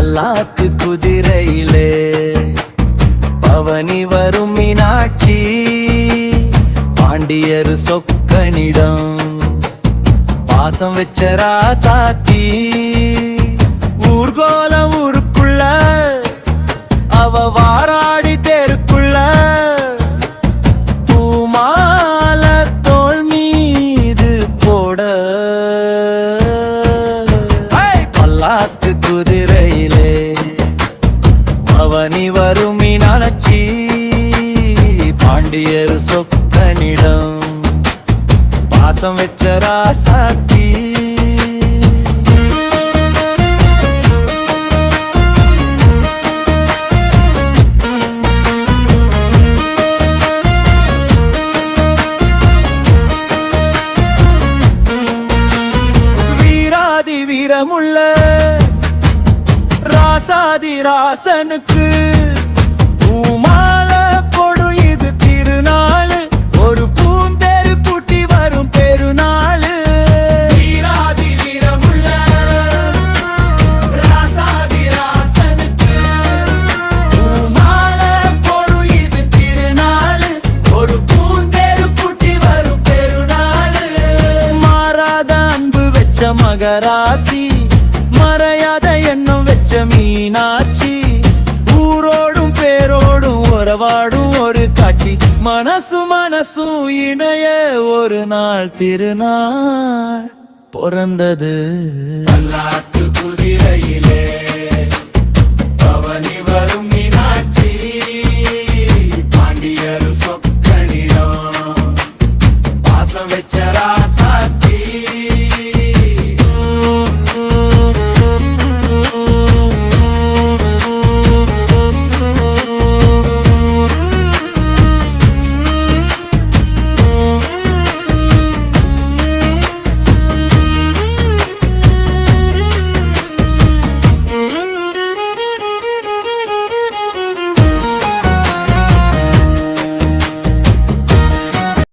பல்லாக்கு குதிரையிலே பவனி வரும் மீனாட்சி பாண்டியரு சொக்கனிடம் பாசம் வச்ச ராசாத்தி ஊர்கோலம் ஊருக்குள்ள அவ வாராடி தேருக்குள்ள பூமால தோள் மீது போட பல்லாக்கு குதிரையிலே பவனி வரும் மீனாட்சி பாண்டியர் சொக்கனிடம் பாசம் வச்ச ராசாத்தி வீராதி வீரமுள்ள ராசாதி ராசனுக்கு பூமால கொடு இது திருநாள் ஒரு பூந்தெரு பூட்டி வரும் பெருநாள் வீராதி வீரமுள்ள ராசாதி ராசனுக்கு பூமால கொடு இது திருநாள் ஒரு பூந்தெரு பூட்டி வரும் பெருநாள் மாறாத அன்பு வெச்ச மகராசி மறையாத எண்ணம் வெச்ச மீனாட்சி ஊரோடும் பேரோடும் உறவாடும் ஒரு காட்சி மனசும் இணைய ஒரு நாள் திருநாள் பிறந்தது பல்லாக்கு குதிரையிலே